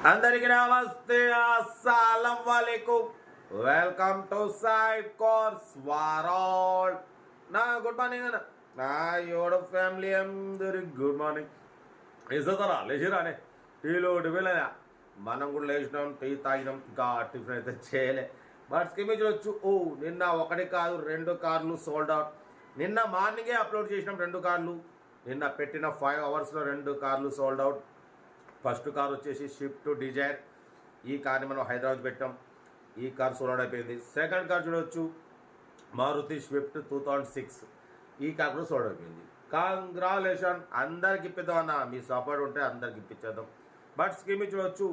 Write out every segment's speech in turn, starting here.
అందరికీ నమస్తే, అస్సలం వాలేకుం. Welcome to side course world. నా గుడ్ మార్నింగ్ అన్న, నా యోడ ఫ్యామిలీ అందరికి గుడ్ మార్నింగ్. ఇస్తారా లేచిరానే టీలో టిఫిన్లేదా? మనం కూడా లేచినాం, టీ తాగినాం, ఇంకా టిఫిన్ అయితే చేయలే. బట్ స్కిమ్ చూడొచ్చు. నిన్న ఒకటి కాదు 2 కార్లు సోల్డ్ అవుట్. నిన్న మార్నింగే అప్లోడ్ చేసినాం 2 కార్లు. నిన్న పెట్టిన 5 అవర్స్లో 2 కార్లు సోల్డ్ అవుట్. ఫస్ట్ కార్ వచ్చేసి స్విఫ్ట్ డిజైర్. ఈ కార్ని మనం హైదరాబాద్ పెట్టాం. ఈ కార్ సోల్డ్ అయిపోయింది. సెకండ్ కార్ చూడవచ్చు, మారుతి స్విఫ్ట్ 2006. ఈ కార్ కూడా సోల్డ్ అయిపోయింది. కంగ్రాచులేషన్, అందరికి ఇప్పిద్దామన్నా. మీ సపోర్ట్ ఉంటే అందరికి ఇప్పించేద్దాం. బట్ స్కీమ్ చూడవచ్చు,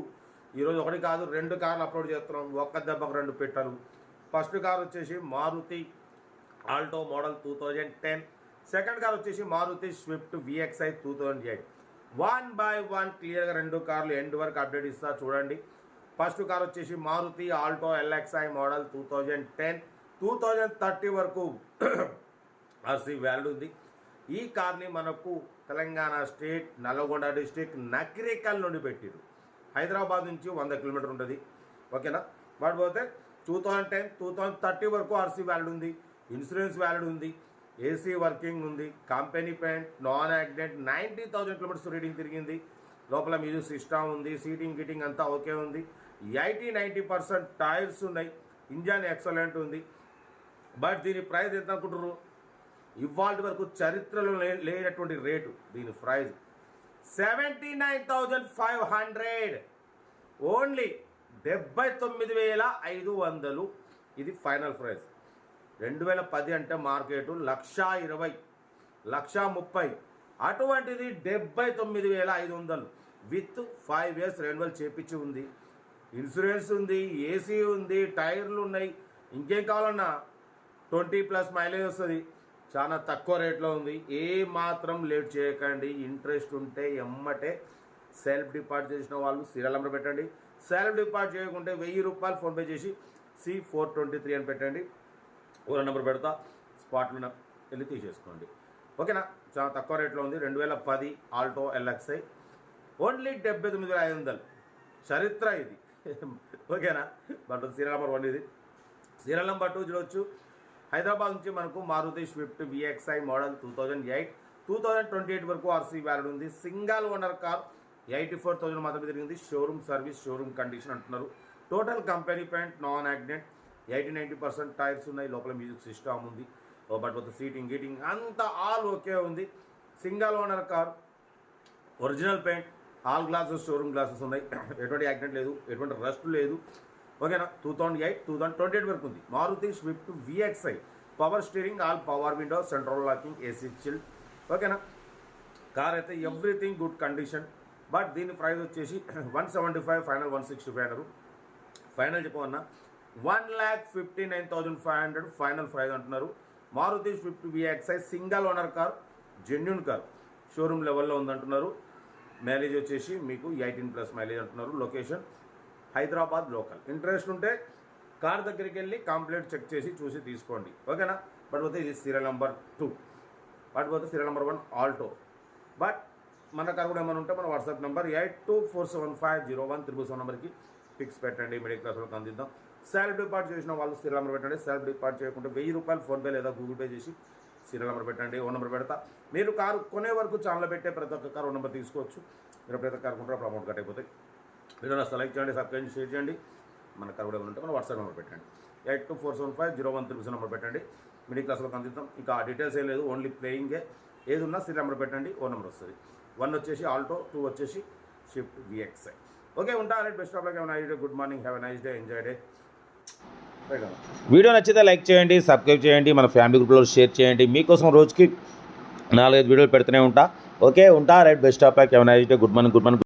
ఈరోజు ఒకటి కాదు 2 కార్లు అప్లోడ్ చేస్తున్నాం. ఒక్క దెబ్బకు 2 పెట్టాను. ఫస్ట్ కార్ వచ్చేసి Maruti Alto model 2010. Second car వచ్చేసి మారుతి స్విఫ్ట్ VXI 2008. 1 by 1 క్లియర్గా 2 కార్లు ఎండ్ వరకు అప్డేట్ ఇస్తా చూడండి. ఫస్ట్ కార్ వచ్చేసి మారుతి ఆల్టో LXI మోడల్ 2010. 2030 వరకు ఆర్సీ వ్యాలిడ్ ఉంది. ఈ కార్ని మనకు తెలంగాణ స్టేట్ నల్గొండ డిస్టిక్ నకిరేకల్ నుండి పెట్టిరు. హైదరాబాద్ నుంచి 100 కిలోమీటర్ ఉంటుంది. ఓకేనా? బట్ పోతే 2010 2030 వరకు ఆర్సీ వ్యాలిడ్ ఉంది. ఇన్సూరెన్స్ వ్యాలిడ్ ఉంది. ఏసీ వర్కింగ్ ఉంది. Company paint, non accident, 90,000 kilometres reading తిరిగింది. లోపల మ్యూజిక్ సిస్టమ్ ఉంది. సీటింగ్ గిటింగ్ అంతా ఓకే ఉంది. 80-90% టైర్స్ ఉన్నాయి. ఇంజన్ ఎక్సలెంట్ ఉంది. బట్ దీని ప్రైస్ ఎంత అనుకుంటారు? ఇవాళ వరకు చరిత్రలో లేనటువంటి రేటు. దీని ప్రైస్ 79,500. ఓన్లీ 79,500. ఇది ఫైనల్ ప్రైస్. 2010 అంటే మార్కెట్ 1,20,000, 1,30,000. అటువంటిది 79,500 విత్ 5 years రెన్యువల్ చేపించి ఉంది. ఇన్సూరెన్స్ ఉంది, ఏసీ ఉంది, టైర్లు ఉన్నాయి. ఇంకేం కావాలన్నా 20+ మైలేజ్ వస్తుంది. చాలా తక్కువ రేట్లో ఉంది. ఏ మాత్రం లేట్ చేయకండి. ఇంట్రెస్ట్ ఉంటే ఎమ్మటే సెల్ఫ్ డిపాజిట్ చేసిన వాళ్ళు సీరియల్ నెంబర్ పెట్టండి. సెల్ఫ్ డిపాజిట్ చేయకుంటే 1,000 రూపాయలు ఫోన్పే చేసి C423 అని పెట్టండి. ఓనర్ నెంబర్ పెడతా, స్పాట్లో వెళ్ళి తీసేసుకోండి. ఓకేనా? చాలా తక్కువ రేట్లో ఉంది. 2010 ఆల్టో LXI ఓన్లీ 79,500. చరిత్ర ఇది. ఓకేనా? బట్ సీరియల్ నెంబర్ 1 ఇది. సీరియల్ నెంబర్ 2 చూడవచ్చు. హైదరాబాద్ నుంచి మనకు మారుతి స్విఫ్ట్ VXI మోడల్ 2008. 2028 వరకు ఆర్సీ వ్యాలిడ్ ఉంది. Single owner car. 84,000 మాత్రమే తిరిగింది. షోరూమ్ సర్వీస్, షోరూమ్ కండిషన్ అంటున్నారు. Total company paint, non accident, 80-90% tyres ఉన్నాయి. లోపల మ్యూజిక్ సిస్టమ్ ఉంది. బట్ సీటింగ్ గీటింగ్ అంతా ఆల్ ఓకే ఉంది. Single owner car, original paint, all glasses, showroom glasses ఉన్నాయి. ఎటువంటి యాక్సిడెంట్ లేదు, ఎటువంటి రస్ట్ లేదు. ఓకేనా? 2008 2028 వరకు ఉంది. Maruti Swift VXI power steering, all power window, central locking, AC chill. ఓకేనా? కార్ అయితే ఎవ్రీథింగ్ గుడ్ కండిషన్. బట్ దీని ప్రైస్ వచ్చేసి 175, ఫైనల్ 165 అన్నారు. ఫైనల్ చెప్పమన్నా 1,59,500 ఫైనల్ ప్రైస్ అంటున్నారు. Maruti Swift VXI single owner car, genuine car, showroom లెవెల్లో ఉందంటున్నారు. మైలేజ్ వచ్చేసి మీకు 18+ మైలేజ్ అంటున్నారు. Location Hyderabad local. ఇంట్రెస్ట్ ఉంటే కార్ దగ్గరికి వెళ్ళి కంప్లీట్ చెక్ చేసి చూసి తీసుకోండి. ఓకేనా? బట్ పోతే ఇది సీరియల్ నెంబర్ 2. బట్ పోతే సీరియల్ నెంబర్ 1 ఆల్టో. బట్ మన కార్ కూడా ఏమైనా ఉంటే మన వాట్సాప్ నెంబర్ 8247501377 నెంబర్కి పిక్స్ పెట్టండి. మిడిల్ క్లాస్ వాళ్ళకి అందిద్దాం. సెల్ఫ్ డిపాజిట్ చేసిన వాళ్ళు సీరియల్ నెంబర్ పెట్టండి. సెల్ఫ్ డిపాజిట్ చేయకుంటే 1,000 రూపాయలు ఫోన్పే లేదా గూగుల్ పే చేసి సీరియల్ నెంబర్ పెట్టండి. ఓ నెంబర్ పెడతా. మీరు కారు కొనే వరకు ఛానల్ పెట్టే ప్రతి ఒక్క కారు ఓ నెంబర్ తీసుకోవచ్చు. మీరు ప్రతి ఒక్క కారు కొంటారు, అప్పుడు అమౌంట్ కట్ అయిపోతాయి. వీడియో నచ్చితే లైక్ చేయండి, సబ్స్క్రైబ్ షేర్ చేయండి. మన కారు కూడా ఉంటే మన వాట్సాప్ నెంబర్ పెట్టండి. 8247501377 నెంబర్ పెట్టండి. మిడిల్ క్లాస్ వాళ్ళకి అందిద్దాం. ఇంకా ఆ డీటెయిల్స్ ఏం లేదు, ఓన్లీ ప్లేయింగే. ఏది ఉన్నా సీరియల్ నెంబర్ పెట్టండి, ఓ నెంబర్ వస్తుంది. 1 వచ్చేసి ఆల్టో, 2 వచ్చేసి స్విఫ్ట్ VXI. ఓకే, ఉంటా. Best of luck. Have a nice day. Good morning. Have a nice day. Enjoy day. Video నచ్చితే లైక్ చేయండి, సబ్స్క్రైబ్ చేయండి, మన ఫ్యామిలీ గ్రూప్లో షేర్ చేయండి. మీకోసం రోజుకి 4-5 వీడియోలు పెడుతూనే ఉంటా. ఓకే, ఉంటా. Right. Best of luck. Have a nice day. Good morning.